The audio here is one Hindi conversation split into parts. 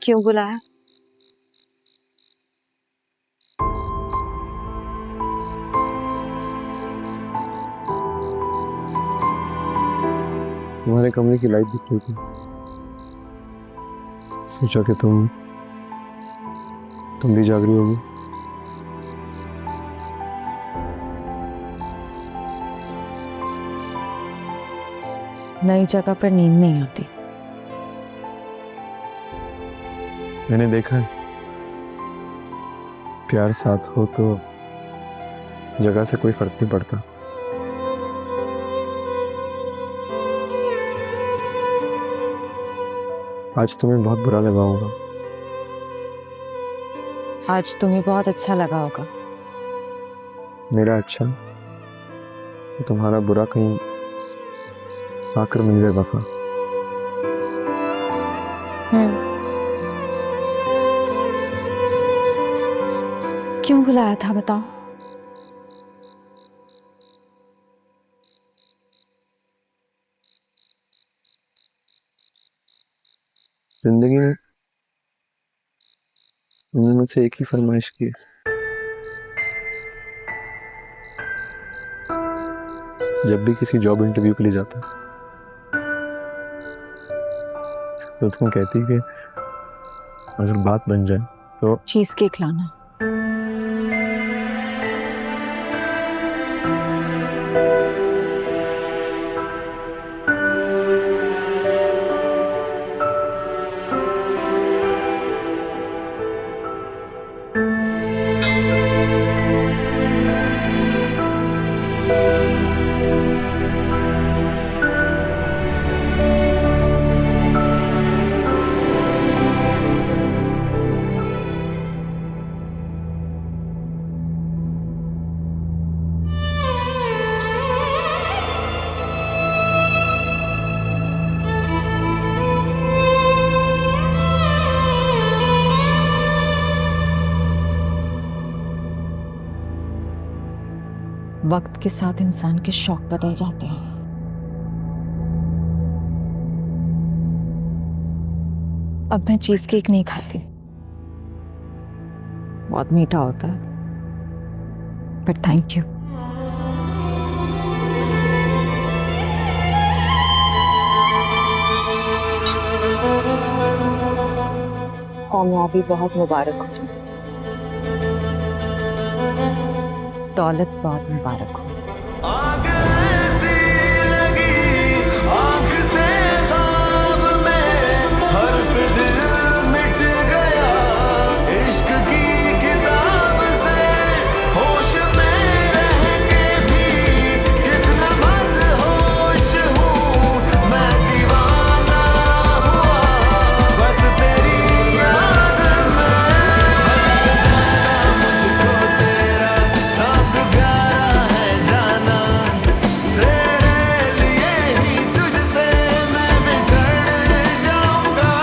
क्यों बुलाया? तुम्हारे कमरे की लाइट दिख रही थी, सोचा कि तुम भी जाग रही होगी। नई जगह पर नींद नहीं आती। मैंने देखा है, प्यार साथ हो तो जगह से कोई फर्क नहीं पड़ता। आज तुम्हें बहुत बुरा लगा होगा। आज तुम्हें बहुत अच्छा लगा होगा। मेरा अच्छा तो तुम्हारा बुरा कहीं आकर मिल गए वफा। क्यों बुलाया था बताओ? जिंदगी में तुमने मुझसे एक ही फरमाइश की है, जब भी किसी जॉब इंटरव्यू के लिए जाता तो तुम कहती कि अगर बात बन जाए तो चीज केक लाना। वक्त के साथ इंसान के शौक बदल जाते हैं। अब मैं चीज केक नहीं खाती, बहुत मीठा होता है। But thank you. कामयाबी बहुत मुबारक हो तुम्हें। दौलत बहुत मुबारक हो। आग ऐसी लगी आँख से ख्वाब में, हर्फ दिल मिट गया इश्क की किताब से। होश में रह के भी कितना मदहोश हूँ, मैं दीवाना हुआ बस तेरी याद में। हद से ज्यादा मुझको तेरा साथ प्यारा है जाना, तेरे लिए ही तुझसे मैं बिछड़ जाऊंगा।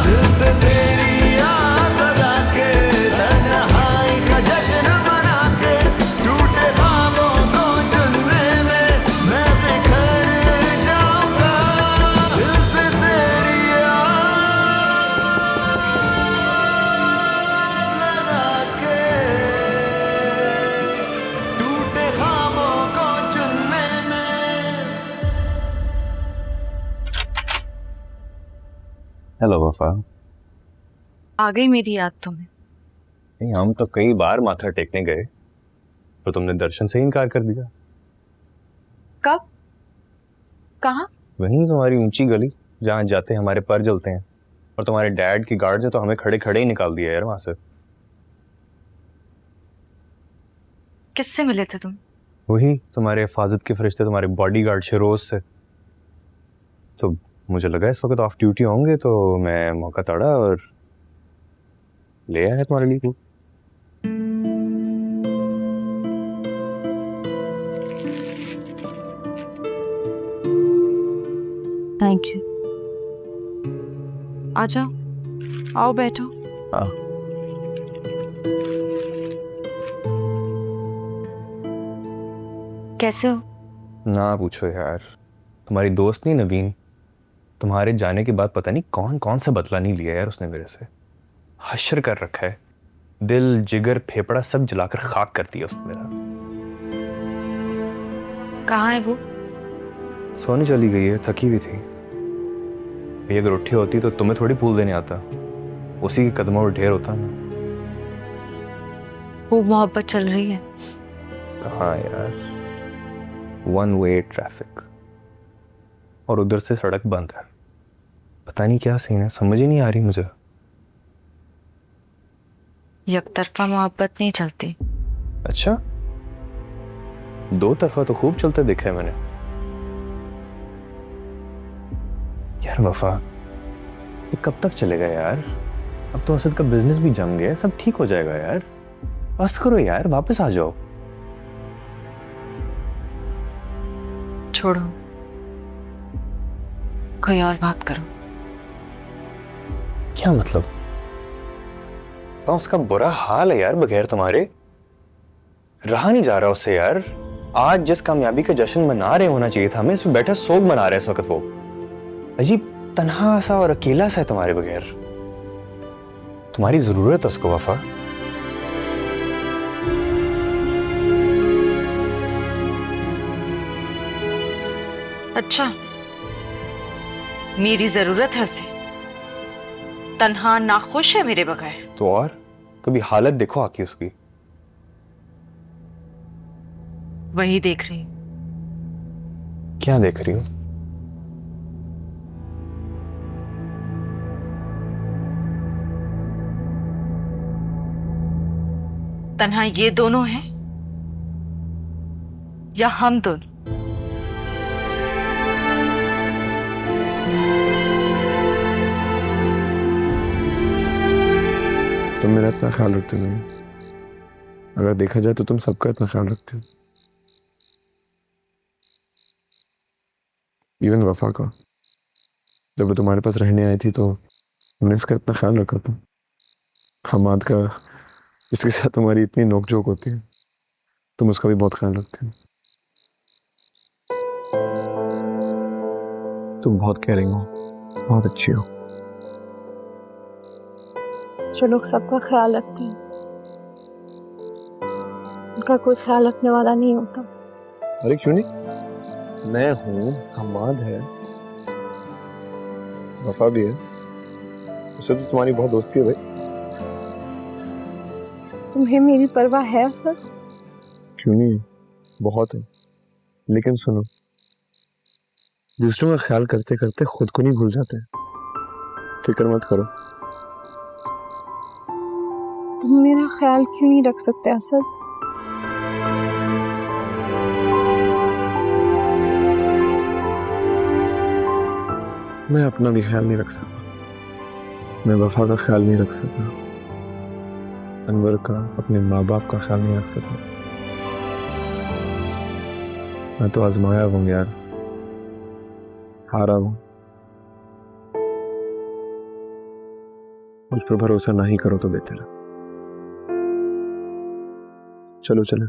दिल से तेरी याद लगा के तन्हाई का जश्न मना के, टूटे ख्वाबों को चुनने में मैं बिखर जाऊंगा। दिल से तेरी याद लगा के, टूटे ख्वाबों को चुनने में। हेलो वफा। आ गई मेरी याद तुम्हें? नहीं, हम तो कई बार माथा टेकने गए तो तुमने दर्शन से ही इनकार कर दिया। कब? कहाँ? वहीं तुम्हारी ऊंची गली जहाँ जाते हमारे पर जलते हैं, और तुम्हारे डैड की गार्ड से तो हमें खड़े खड़े ही निकाल दिया यार वहां से। किससे मिले थे तुम? वही तुम्हारे हिफाजत के फरिश्ते, तुम्हारे बॉडीगार्ड शिरोज से। तो मुझे लगा इस वक्त ऑफ ड्यूटी होंगे तो मैं मौका ताड़ा और ले आया तुम्हारे लिए। Thank you. आ जाओ, आओ बैठो। हाँ। कैसे हो? ना पूछो यार, तुम्हारी दोस्त नहीं नवीन, तुम्हारे जाने के बाद पता नहीं कौन कौन सा बदला नहीं लिया यार उसने मेरे से। हश्र कर रखा है, दिल जिगर फेफड़ा सब जलाकर खाक कर दिया उसने मेरा। कहाँ है वो? सोने चली गई है, थकी हुई थी। भाई अगर उठी होती तो तुम्हें थोड़ी फूल देने आता, उसी के कदमों पर ढेर होता ना। वो मोहब्बत चल रही है। कहाँ यार, वन वे ट्रैफिक और उधर से सड़क बंद है। पता नहीं क्या सीन है, समझ ही नहीं आ रही मुझे। यकतरफा मोहब्बत नहीं चलती। अच्छा, दो तरफा तो खूब चलते देखा है मैंने। यार वफा, ये कब तक चलेगा यार? अब तो असद का बिजनेस भी जम गया है, सब ठीक हो जाएगा यार। बस करो यार, वापस आ जाओ। छोड़ो, कोई और बात करो। क्या मतलब? तो उसका बुरा हाल है यार बगैर तुम्हारे, रहा नहीं जा रहा उससे यार। आज जिस कामयाबी का जश्न मना रहे होना चाहिए था हमें, इसमें बैठा सोग मना रहे हैं इस वक्त। वो अजीब तन्हा सा और अकेला सा है तुम्हारे बगैर। तुम्हारी जरूरत है उसको वफा। अच्छा, मेरी जरूरत है उसे? तन्हा नाखुश है मेरे बगैर? तो और कभी हालत देखो आकी उसकी। वही देख रही। क्या देख रही हो? तन्हा ये दोनों हैं या हम दोनों? तुम मेरा इतना ख्याल रखते नहीं, अगर देखा जाए तो तुम सबका इतना ख्याल रखते हो, इवन वफा का। जब वो तुम्हारे पास रहने आई थी तो हमने इसका इतना ख्याल रखा था। हमाद का, इसके साथ तुम्हारी इतनी नोकझोंक होती है, तुम उसका भी बहुत ख्याल रखते हो। तुम बहुत केयरिंग हो, बहुत अच्छी हो। जो लोग सबका ख्याल रखते हैं उनका कोई ख्याल रखने वाला नहीं होता। अरे क्यों नहीं, मैं हूँ, हमाद है, वफा भी है, उससे तो तुम्हारी बहुत दोस्ती है भाई। तुम्हें मेरी परवाह है असद? क्यों नहीं, बहुत है। लेकिन सुनो, दूसरों का ख्याल करते करते खुद को नहीं भूल जाते। फिक्र मत करो। तुम मेरा ख्याल क्यों नहीं रख सकते असद? मैं अपना भी ख्याल नहीं रख सका, मैं वफा का ख्याल नहीं रख सका, अनवर का, अपने माँ बाप का ख्याल नहीं रख सका। मैं तो आजमाया हूँ यार, हारा हूँ। मुझ पर भरोसा नहीं करो तो बेहतर है। चलो चलो।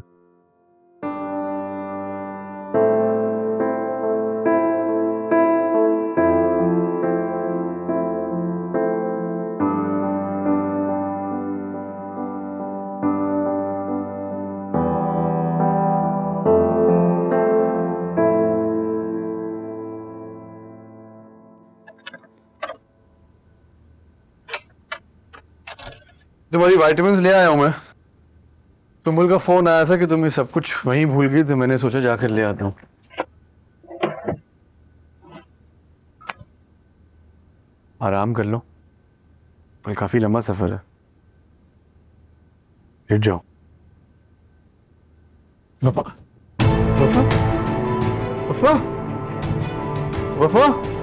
तुम्हारी वाइटामिन ले आया हूँ मैं। सुम्बुल का फोन आया था कि तुम ये सब कुछ वहीं भूल गई, तो मैंने सोचा जाकर ले आता हूँ। आराम कर लो, ये काफी लंबा सफर है। लेट जाओ। वफा, वफा, वफा, वफा।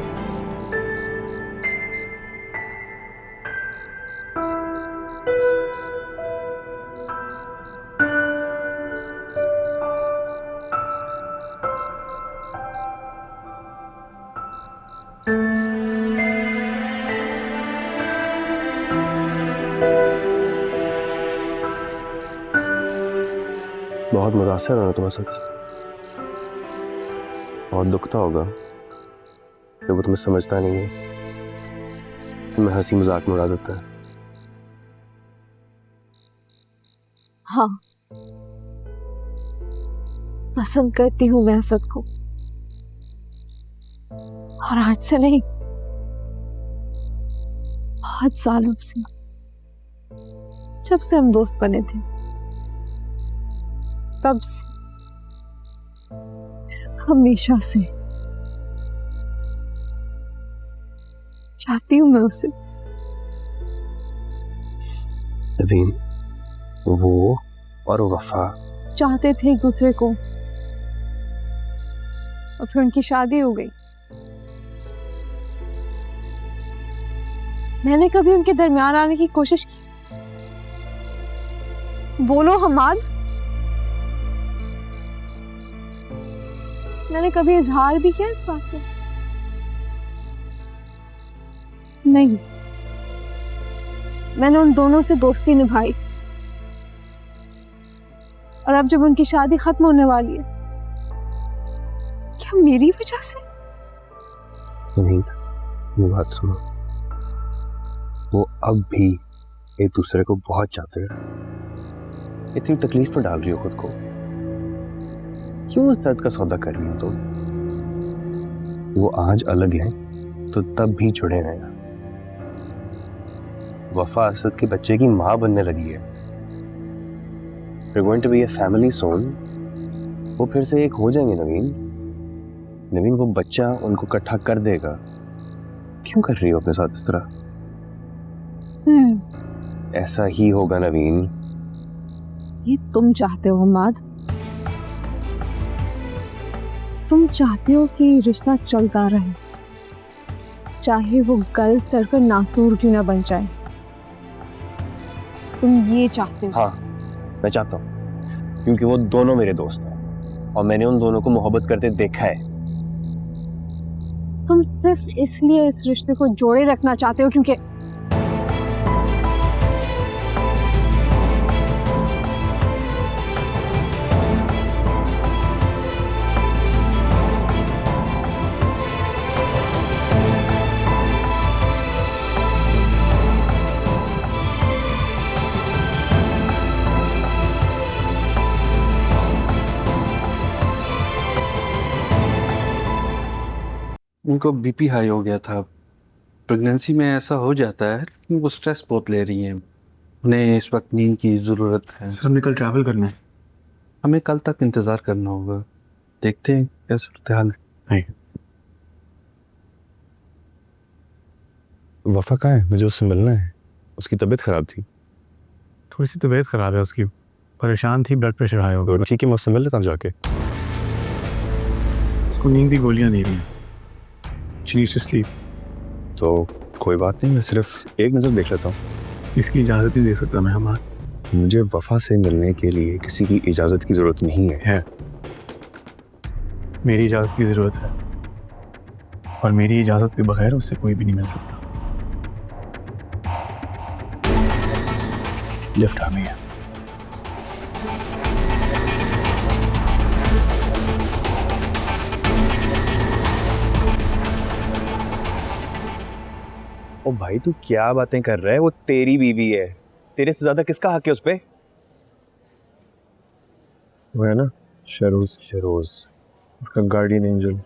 बहुत मुतासर हो रहा तुम्हारे साथ, बहुत दुखता होगा। जब वो तुम्हें समझता नहीं है, तुम्हें हंसी मजाक में उड़ा देता है। हाँ, पसंद करती हूँ मैं असद को, और आज से नहीं, बहुत सालों से, जब से हम दोस्त बने थे तब से, हमेशा से चाहती हूँ मैं उसे। नवीन, वो और वफा चाहते थे एक दूसरे को, और फिर उनकी शादी हो गई। मैंने कभी उनके दरमियान आने की कोशिश की? बोलो हमाद, मैंने कभी इजहार भी किया इस बात का? नहीं, मैंने उन दोनों से दोस्ती निभाई, और अब जब उनकी शादी खत्म होने वाली है, क्या मेरी वजह से? नहीं, ये बात सुनो, वो अब भी एक दूसरे को बहुत चाहते हैं। इतनी तकलीफ में डाल रही हो खुद को, क्यों उस दर्द का सौदा कर रही हो तुम? वो आज अलग है तो तब भी जुड़े रहना। वफा असद के बच्चे की माँ बनने लगी है। They're going to be a family soon. वो फिर से एक हो जाएंगे नवीन। नवीन, वो बच्चा उनको इकट्ठा कर देगा। क्यों कर रही हो अपने साथ इस तरह? ऐसा ही होगा नवीन। ये तुम चाहते हो हमाद, तुम चाहते हो कि रिश्ता चलता रहे, चाहे वो गल सड़कर नासूर क्यों ना बन जाए। तुम ये चाहते हो? हाँ, मैं चाहता हूँ, क्योंकि वो दोनों मेरे दोस्त हैं और मैंने उन दोनों को मोहब्बत करते देखा है। तुम सिर्फ इसलिए इस रिश्ते को जोड़े रखना चाहते हो क्योंकि उनको बीपी हाई हो गया था। प्रेगनेंसी में ऐसा हो जाता है, लेकिन वो स्ट्रेस बहुत ले रही हैं। उन्हें इस वक्त नींद की ज़रूरत है। सर, हमें कल ट्रैवल करना है। हमें कल तक इंतज़ार करना होगा, देखते हैं क्या सूरत हाल है। नहीं, वफा कहाँ है? मुझे उससे मिलना है। उसकी तबीयत खराब थी। थोड़ी सी तबीयत खराब है उसकी, परेशान थी, ब्लड प्रेशर हाई हो गया। ठीक है, मैं उससे मिल लेता हूँ जाके। उसको नींद की गोलियां दे रही हैं। She needs to sleep. तो कोई बात नहीं, मैं सिर्फ एक नज़र देख लेता हूँ। इसकी इजाज़त नहीं दे सकता मैं हमारा। मुझे वफा से मिलने के लिए किसी की इजाज़त की ज़रूरत नहीं है। मेरी इजाज़त की ज़रूरत है, और मेरी इजाज़त के बगैर उससे कोई भी नहीं मिल सकता। लिफ्ट आ गई है। ओ भाई, तू क्या बातें कर रहा है? वो तेरी बीवी है, तेरे से ज्यादा किसका हक है उस पे? वो है ना शरोज, उसका गार्डियन एंजल,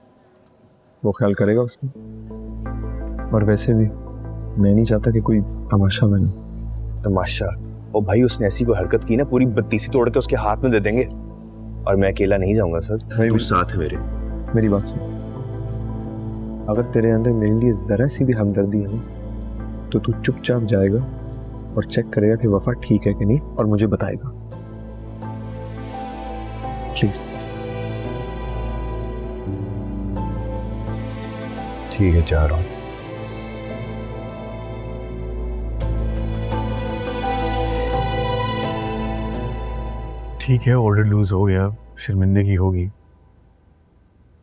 वो ख्याल करेगा उसका। और वैसे भी मैं नहीं चाहता कि कोई तमाशा बने। तमाशा? ओ भाई, उसने ऐसी कोई हरकत की ना, पूरी बत्तीसी तोड़ के उसके हाथ में दे देंगे। और मैं अकेला नहीं जाऊंगा सर, तू साथ है मेरे। मेरी बात सुन, अगर तेरे अंदर मेरे लिए जरा सी भी हमदर्दी है ना, तो तू चुपचाप जाएगा और चेक करेगा कि वफा ठीक है कि नहीं, और मुझे बताएगा प्लीज। ठीक है, जा रहा हूँ। ठीक है, ऑर्डर लूज हो गया, शर्मिंदगी होगी,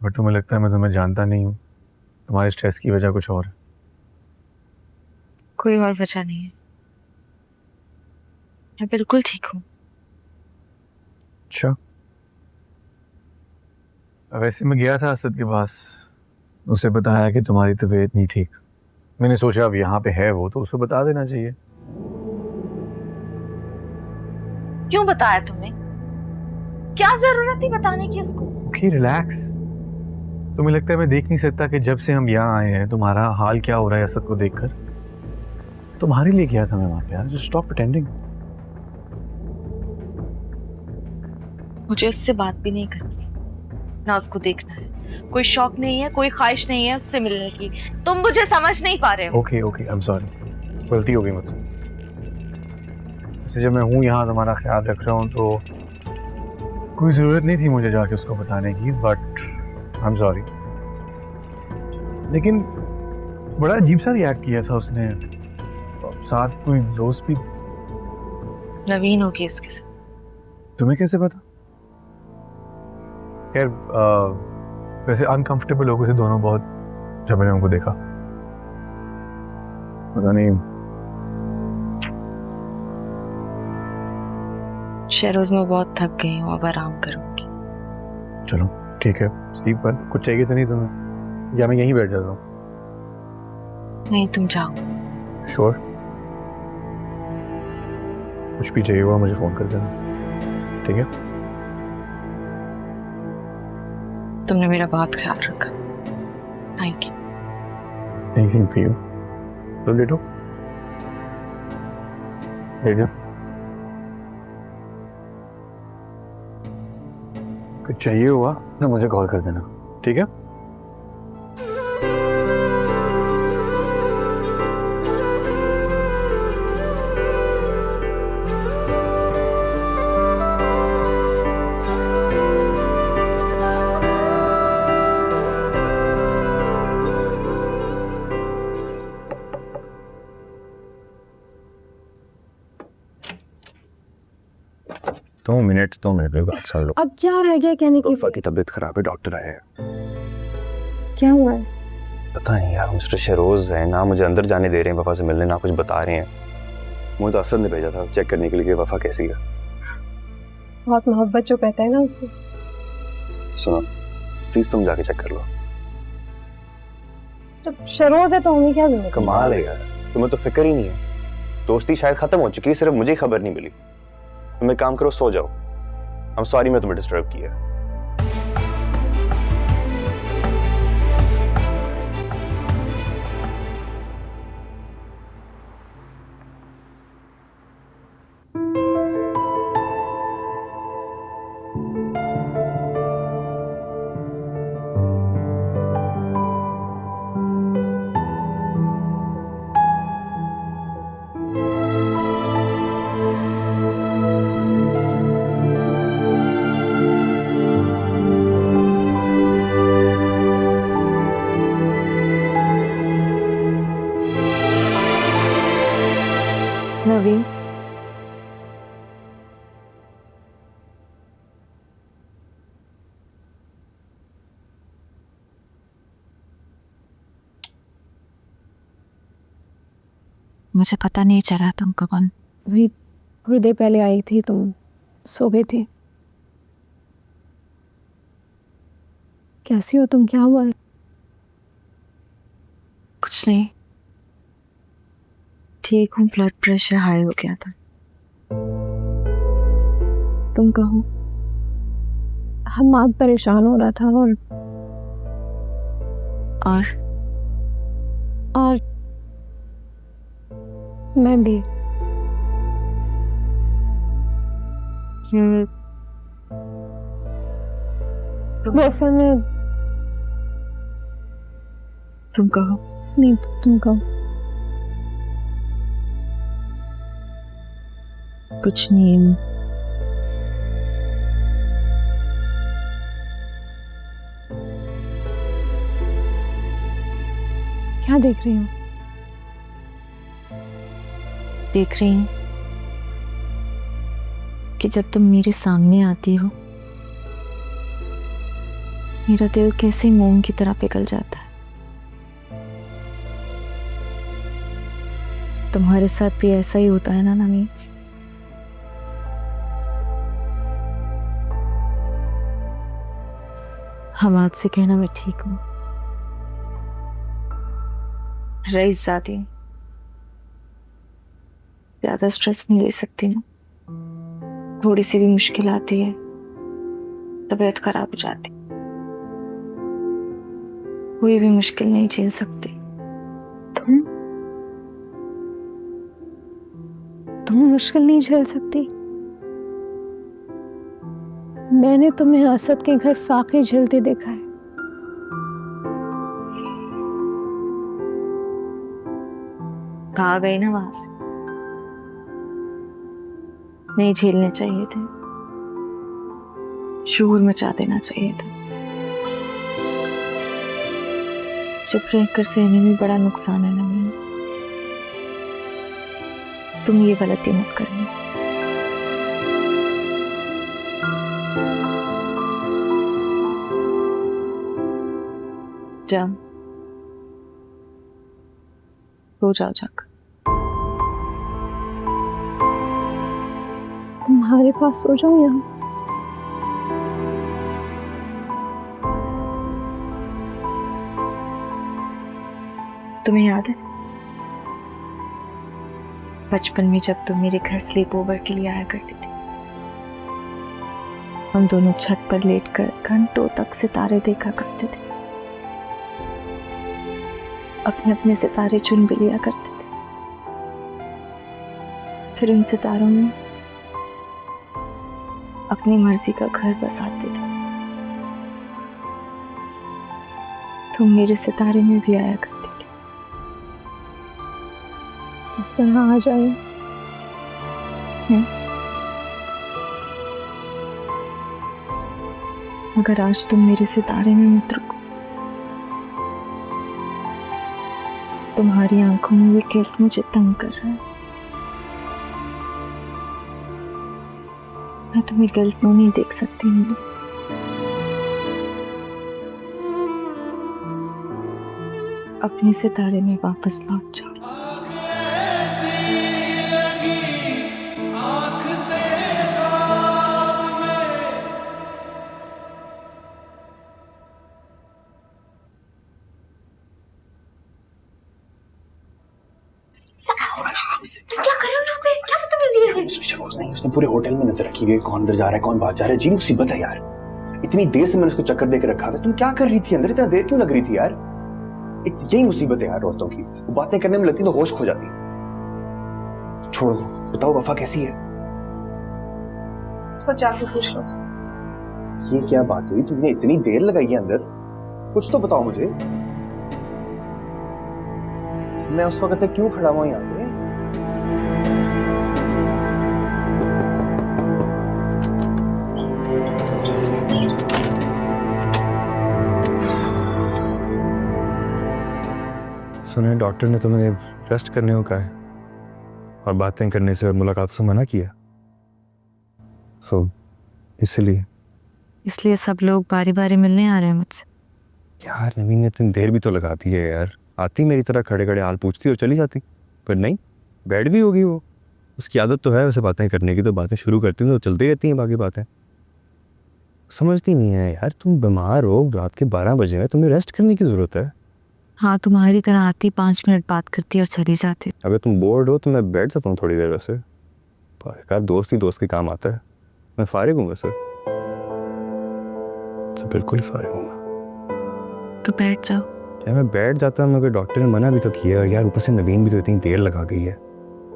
बट तुम्हें लगता है मैं तुम्हें जानता नहीं हूँ। तुम्हारे स्ट्रेस की वजह कुछ और है। कोई और वजह नहीं है, मैं बिल्कुल ठीक हूँ। अच्छा, वैसे मैं गया था असद के पास, उसे बताया कि तुम्हारी तबीयत नहीं ठीक। मैंने सोचा अब यहाँ पे है वो, तो उसे बता देना चाहिए। क्यों बताया तुमने? क्या जरूरत थी बताने की उसको? Okay relax. तुम्हें लगता है मैं देख नहीं सकता कि जब से हम यहाँ आए हैं तुम्हारा हाल क्या हो रहा है असद को देखकर? तुम्हारे लिए गया था मैं वहाँ पे यार, जस्ट स्टॉप प्रिटेंडिंग। मुझे उससे बात भी नहीं करनी, ना उसको देखना है। कोई शौक नहीं है, कोई ख्वाहिश नहीं है उससे मिलने की। तुम मुझे समझ नहीं पा रहे हो। Okay okay I am sorry, गलती हो गई मुझसे। वैसे जब मैं हूँ यहाँ तुम्हारा ख्याल रख रहा हूँ तो कोई ज़रूरत नहीं थी मुझे जाके उसको बताने की, बट आई एम सॉरी। लेकिन बड़ा अजीब सा रिएक्ट किया था उसने, साथ कोई दोस्त भी। नवीन होगी उसके साथ। तुम्हें कैसे पता? खैर वैसे अनकंफर्टेबल लोगों से दोनों बहुत, जब मैंने उनको देखा पता नहीं। शहरोज में बहुत थक गई हूँ, अब आराम करूंगी। चलो ठीक है, स्लीप कर। कुछ चाहिए तो नहीं तुम्हें, या मैं यहीं बैठ जाता हूँ? नहीं, तुम जाओ। श्योर? कुछ भी चाहिए हुआ मुझे फोन कर देना, ठीक है? तुमने मेरा बहुत ख्याल रखा, thank you. Anything for you. तो लेटो, लेट जाओ। कुछ चाहिए हुआ तो मुझे कॉल कर देना, ठीक है? दो मिनट बात कर लो। अब क्या रह गया कहने की? वफा की तबीयत खराब है, डॉक्टर आए हैं। क्या हुआ है? पता नहीं यार, मिस्टर शहरोज है ना, मुझे अंदर जाने दे रहे हैं वफा से मिलने, ना कुछ बता रहे हैं। मुझे तो असद ने भेजा था चेक करने के लिए कि वफा कैसी है। बहुत मोहब्बत जो कहता है ना उससे। सुनो प्लीज तुम जाके चेक कर लो। जब शरोज है तो हमें क्या जरूरत है? कमाल है यार, तुम्हें तो फिक्र ही नहीं है। दोस्ती शायद खत्म हो चुकी है, सिर्फ मुझे खबर नहीं मिली। तुम एक काम करो, सो जाओ। I'm sorry मैं तुम्हें डिस्टर्ब किया। नवीन, मुझे पता नहीं चला तुम कब अभी थोड़ी देर पहले आई थी, तुम सो गई थी। कैसी हो तुम? क्या हुआ है? कुछ नहीं, ठीक हूँ। ब्लड प्रेशर हाई हो गया था। तुम कहो। हम आप परेशान हो रहा था और मैं भी। वैसे में तुम कहो। नहीं, तुम कहो। कुछ नहीं, क्या देख रही हो? देख रही हूँ कि जब तुम मेरे सामने आती हो मेरा दिल कैसे मोम की तरह पिघल जाता है। तुम्हारे साथ भी ऐसा ही होता है ना नवीन? हम आज से कहना मैं ठीक हूँ। रईसजादी, ज्यादा स्ट्रेस नहीं ले सकती ना। थोड़ी सी भी मुश्किल आती है तबीयत खराब हो जाती, कोई भी मुश्किल नहीं झेल सकती। तुम मुश्किल नहीं झेल सकती? मैंने तुम्हें असद के घर फाके झेलते देखा है। भाग गई ना वहां से, नहीं झेलने चाहिए थे, शोर मचा देना चाहिए था। चुप रहकर सहने में बड़ा नुकसान है नवीन, तुम ये गलती मत करना। जाओ, सो जाओ जाकर। तुम्हारे पास सो जाऊं यहाँ? तुम्हें याद है बचपन में जब तुम मेरे घर स्लीप ओवर के लिए आया करती थी, हम दोनों छत पर लेटकर घंटों तक सितारे देखा करते थे, अपने अपने सितारे चुन भी लिया करते थे, फिर उन सितारों में अपनी मर्जी का घर बसाते थे। तुम मेरे सितारे में भी आया करती थी। जिस तरह आ जाए। मगर आज तुम मेरे सितारे में मत रुको। तुम्हारी आंखों में ये गिल्ट मुझे तंग कर रहा है। मैं तुम्हें गिल्ट में नहीं देख सकती नीलू। अपने सितारे में वापस लौट जाओ। उसने पूरे होटल में नजर रखी है, कौन अंदर जा रहा है कौन बाहर जा रहा है। जी मुसीबत है यार, इतनी देर से मैंने उसको चक्कर देकर रखा है। तुम क्या कर रही थी अंदर, इतना देर क्यों लग रही थी यार? यही मुसीबत है यार औरतों की, वो बातें करने में लगती तो होश खो जाती। छोड़ो, बताओ वफा कैसी है? तो जाके पूछ लो उससे। ये क्या बात हुई, तुमने इतनी देर लगाई है अंदर? कुछ तो बताओ मुझे। मैं उस वक्त से क्यों खड़ा हुआ यहाँ पे? सुने डॉक्टर ने तुम्हें रेस्ट करने को कहा है और बातें करने से और मुलाकात से मना किया, सो इसलिए सब लोग बारी बारी मिलने आ रहे हैं मुझसे। यार नवीन ने इतनी देर भी तो लगाती है यार। आती मेरी तरह खड़े खड़े हाल पूछती और चली जाती, पर नहीं, बैठ भी होगी वो। उसकी आदत तो है वैसे बातें करने की, तो बातें शुरू करती हैं तो चलती रहती हैं बाकी बातें। समझती नहीं है यार, तुम बीमार हो, रात के 12 बजे हैं, तुम्हें रेस्ट करने की ज़रूरत है। हाँ, तुम्हारी तरह आती 5 मिनट बात करती और चली जाती। अगर तुम बोर्ड हो तो मैं बैठ जाता हूँ थोड़ी देर। वैसे यार दोस्त ही दोस्त के काम आता है। मैं फारिग हूँ वैसे बिल्कुल ही फारिग हूँ। तो बैठ जाओ। यार मैं बैठ जाता हूँ, मगर डॉक्टर ने मना भी तो किया, और यार ऊपर से नवीन भी तो इतनी देर लगा गई है।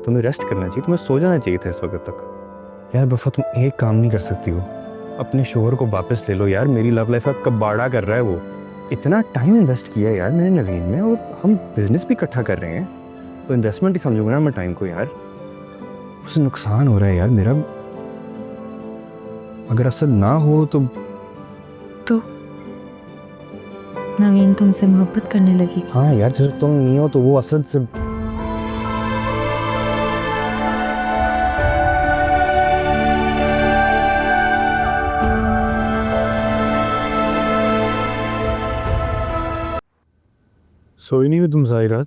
तुम्हें रेस्ट करना चाहिए, तुम्हें सो जाना चाहिए था इस वक्त तक। यार वफा तुम एक काम नहीं कर सकती हो, अपने शोहर को वापस ले लो यार। मेरी लव लाइफ का कबाड़ा कर रहा है वो। इतना टाइम इन्वेस्ट किया यार मैंने नवीन में, और हम बिजनेस भी इकट्ठा कर रहे हैं, तो इन्वेस्टमेंट ही समझूंगा ना मैं टाइम को यार। उससे नुकसान हो रहा है यार मेरा। अगर असद ना हो तो नवीन तुमसे मोहब्बत करने लगी। हाँ यार, जैसे तुम नहीं हो तो वो असद से। सोई नहीं हुई तुम सारी रात?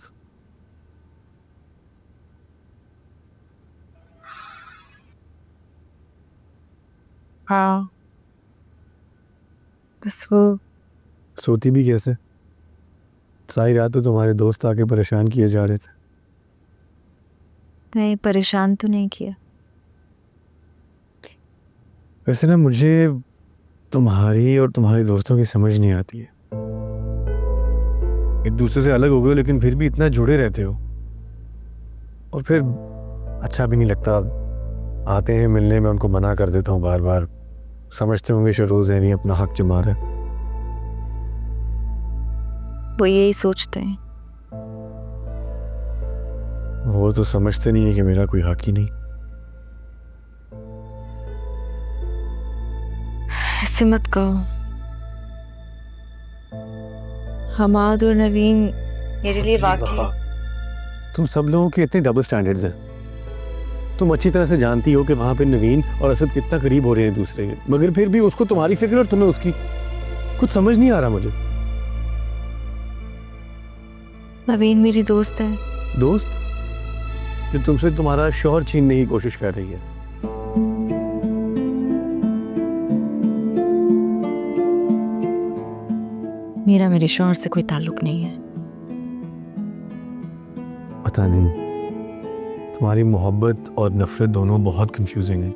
हाँ, बस वो सोती भी कैसे? सारी रात तो तुम्हारे दोस्त आके परेशान किए जा रहे थे। नहीं, परेशान तो नहीं किया। वैसे ना मुझे तुम्हारी और तुम्हारे दोस्तों की समझ नहीं आती है। एक दूसरे से अलग हो गए लेकिन फिर भी इतना जुड़े रहते हो, और फिर अच्छा भी नहीं लगता। आते हैं मिलने में, उनको मना कर देता हूँ बार बार। समझते होंगे शरोज है नहीं अपना हक जमा रहा है। वो यही सोचते हैं। वो तो समझते नहीं है कि मेरा कोई हक ही नहीं। ऐसे मत कहो। हमाद और नवीन मेरे लिए वाकई तुम सब लोगों के इतने डबल स्टैंडर्ड्स हैं। तुम अच्छी तरह से जानती हो कि वहां पे नवीन और असद कितना करीब हो रहे हैं एक दूसरे के, मगर फिर भी उसको तुम्हारी फिक्र और तुम्हें उसकी। कुछ समझ नहीं आ रहा मुझे। नवीन मेरी दोस्त है। दोस्त जो तुमसे तुम्हारा शौहर छीनने की कोशिश कर रही है। मेरा मेरे शौहर से कोई ताल्लुक नहीं है। पता नहीं, तुम्हारी मोहब्बत और नफरत दोनों बहुत कंफ्यूजिंग है।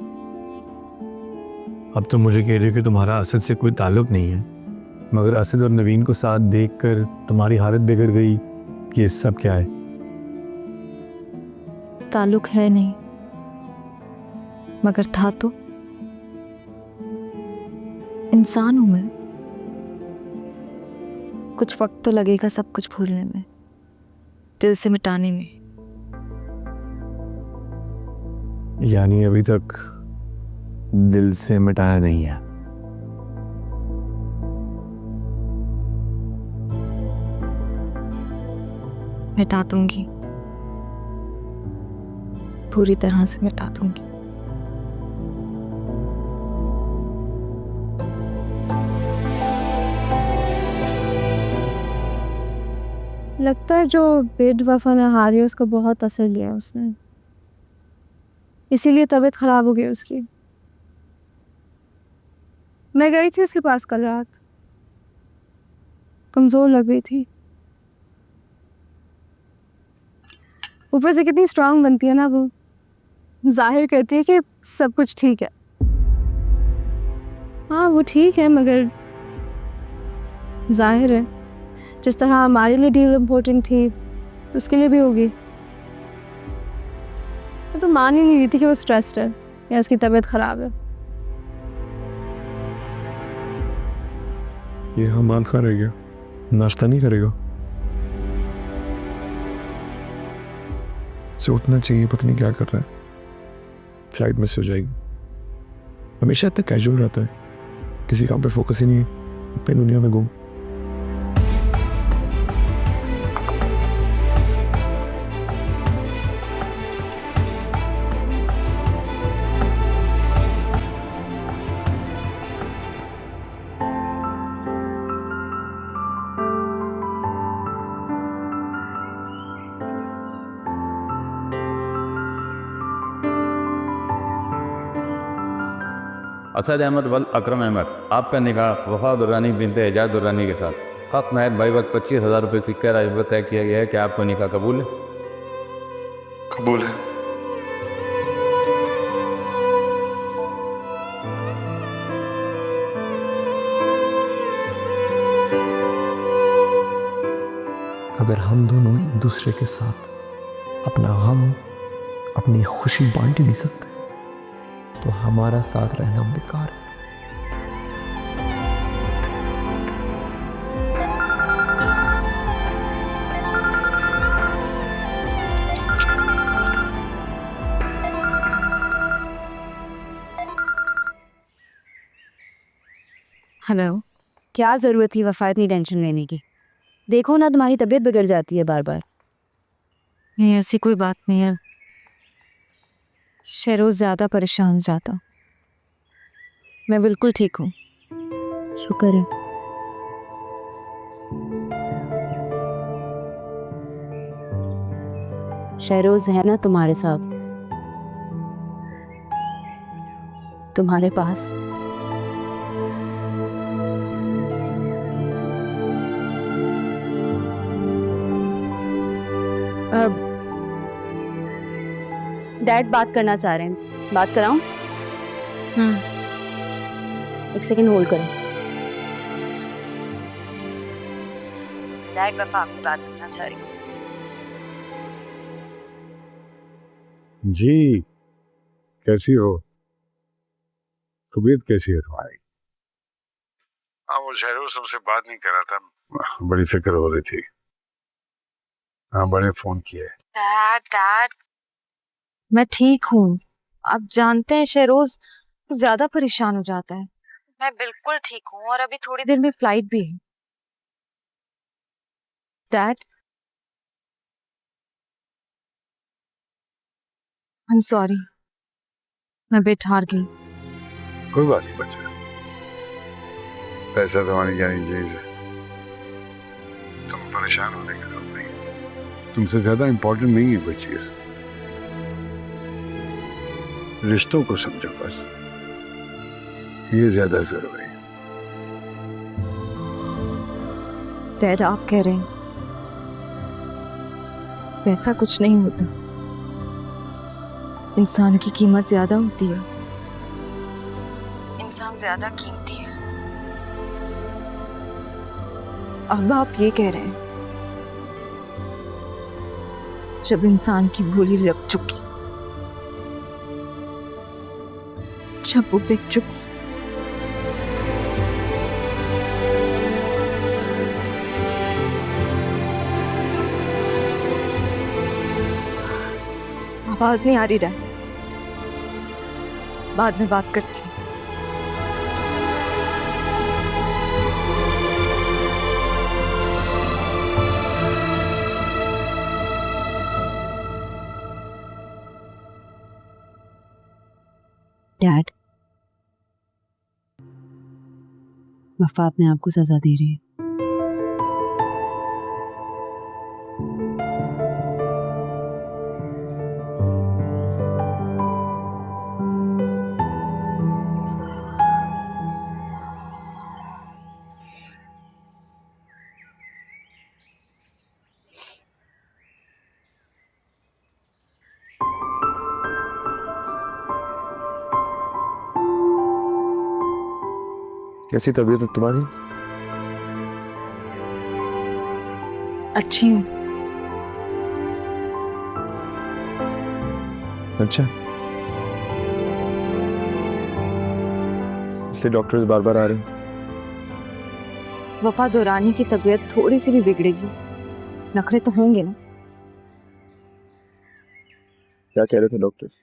अब तो मुझे कह रही हो कि तुम्हारा असद से कोई ताल्लुक नहीं है, मगर असद और नवीन को साथ देखकर तुम्हारी हालत बिगड़ गई कि ये सब क्या है। ताल्लुक है नहीं, मगर था तो। इंसान हूं मैं। कुछ वक्त तो लगेगा सब कुछ भूलने में, दिल से मिटाने में। यानी अभी तक दिल से मिटाया नहीं है। मिटा दूंगी, पूरी तरह से मिटा दूंगी। लगता है जो बेवफा ने हारी उसको बहुत असर लिया उसने, इसीलिए तबीयत खराब हो गई उसकी। मैं गई थी उसके पास कल रात, कमजोर लग गई थी। ऊपर से कितनी स्ट्रांग बनती है ना वो, जाहिर करती है कि सब कुछ ठीक है। हाँ वो ठीक है, मगर जाहिर है जिस तरह हमारे लिए डील इम्पोर्टेंट थी उसके लिए भी होगी। मैं तो मान ही नहीं रही थी कि वो स्ट्रेस्ड है या उसकी तबीयत खराब है। ये हमान खा रह गया, नाश्ता नहीं करेगा। से उठना चाहिए, पता नहीं क्या कर रहा है। फ्लाइट मिस हो जाएगी। हमेशा इतना कैजुअल रहता है, किसी काम पे फोकस ही नहीं है, अपनी दुनिया में गुम। असद अहमद वल अकरम अहमद, आपका निकाह वफा दुर्रानी बिनते एजाज दुर्रानी के साथ हक महज भाई वक्त 25,000 रुपये सिक्का राजबत तय किया गया है कि आपको निकाह कबूल है? कबूल है। अगर हम दोनों एक दूसरे के साथ अपना गम, अपनी खुशी बांट ही नहीं सकते तो हमारा साथ रहना बेकार है। हेलो। क्या ज़रूरत थी वफ़ा इतनी टेंशन लेने की? देखो ना तुम्हारी तबीयत बिगड़ जाती है बार बार। नहीं, ऐसी कोई बात नहीं है। शहरोज ज़्यादा परेशान ज़्यादा। मैं बिल्कुल ठीक हूँ। शुक्र है। शहरोज है ना तुम्हारे साथ, तुम्हारे पास। डैड बात करना चाह रहे हैं, बात कराऊं? एक सेकंड होल्ड करें। डैड वफा आपसे बात करना चाह रही हूँ। जी, कैसी हो? तबीयत कैसी है तुम्हारी? हाँ, वो शहरों सबसे बात नहीं कर रहा था, बड़ी फिक्र हो रही थी। हाँ, बड़े फोन किए। डैड मैं ठीक हूँ। आप जानते हैं शहरोज ज्यादा परेशान हो जाता है। मैं बिल्कुल ठीक हूँ और अभी थोड़ी देर में फ्लाइट भी है। डैड आई एम सॉरी, मैं बेट हार गई। कोई बात नहीं बच्चा, पैसा तो आनी जानी चीज है, तुम परेशान होने की जरूरत नहीं। तुमसे ज्यादा इंपॉर्टेंट नहीं है कोई चीज, रिश्तों को समझो बस, ये ज्यादा जरूरी है। डैड आप कह रहे हैं पैसा कुछ नहीं होता, इंसान की कीमत ज्यादा होती है, इंसान ज्यादा कीमती है। अब आप ये कह रहे हैं जब इंसान की बोली लग चुकी, जब वो बिक चुकी, आवाज नहीं आ रही डैड, बाद में बात करती हूँ। डैड, वफा अपने आप को सजा दे रही है। कैसी तबीयत है तुम्हारी? अच्छी हूँ। अच्छा, इसलिए डॉक्टर्स बार बार आ रहे हैं? वफा दुरानी की तबीयत थोड़ी सी भी बिगड़ेगी, नखरे तो होंगे ना। क्या कह रहे थे डॉक्टर्स?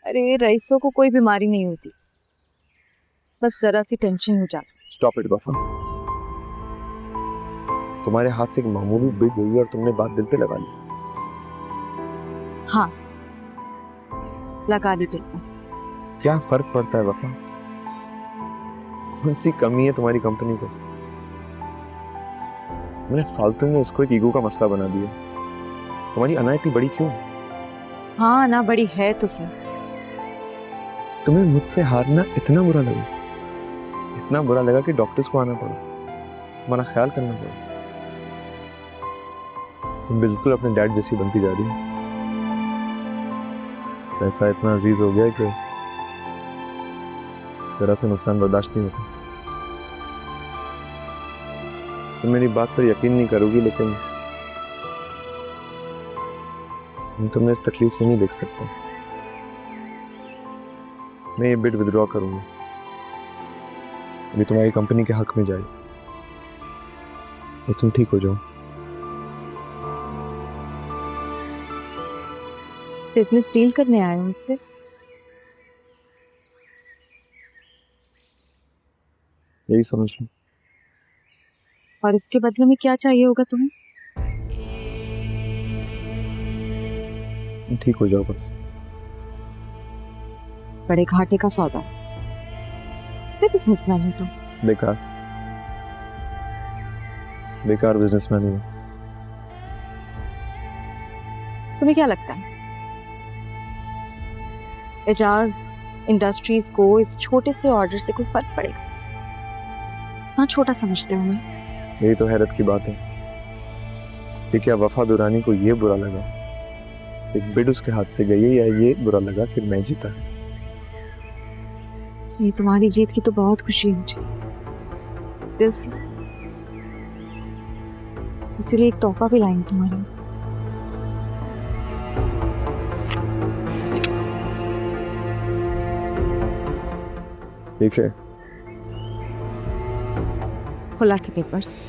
अरे रईसों को कोई बीमारी नहीं होती, बस जरा सी टेंशन हो जाती। स्टॉप इट वफा, तुम्हारे हाथ से एक मामूली बिग हुई और तुमने बात दिल पे लगा ली। हाँ लगा ली दिल पे। क्या फर्क पड़ता है वफा? कौन सी कमी है तुम्हारी कंपनी को? मैंने फालतू में इसको एक ईगो का मसला बना दिया। तुम्हारी अना इतनी बड़ी क्यों? हाँ ना बड़ी है तो सर। तुम्हें मुझसे हारना इतना बुरा लगा? इतना बुरा लगा कि डॉक्टर्स को आना पड़ा, हमारा ख्याल करना पड़ा। तुम बिल्कुल अपने डैड जैसी बनती जा रही है। पैसा इतना अजीज हो गया कि जरा सा नुकसान बर्दाश्त नहीं होता। तुम मेरी बात पर यकीन नहीं करोगी, लेकिन मैं तुम्हें इस तकलीफ में नहीं देख सकता। मैं ये बिड विड्रॉ करूंगा, अभी तुम्हारी कंपनी के हक में जाए और तुम ठीक हो जाओ। बिजनेस डील करने आए मुझसे? यही समझ लो। और इसके बदले में क्या चाहिए होगा तुम्हें? तुम ठीक हो जाओ बस। बड़े घाटे का सौदा, बिजनेसमैन है तुम। बेकार बेकार बिजनेसमैन हूँ। तुम्हें क्या लगता है एजाज इंडस्ट्रीज को इस छोटे से ऑर्डर से कोई फर्क पड़ेगा? ना छोटा समझते हो मैं। यही तो हैरत की बात है कि क्या वफा दुरानी को ये बुरा लगा एक बिड उसके हाथ से गई है या ये बुरा लगा कि मैं जीता? ये तुम्हारी जीत की तो बहुत खुशी है मुझे, दिल से। इसीलिए एक तोहफा भी लाएंगे तुम्हारे लिए। ठीक है। खुला के पेपर्स।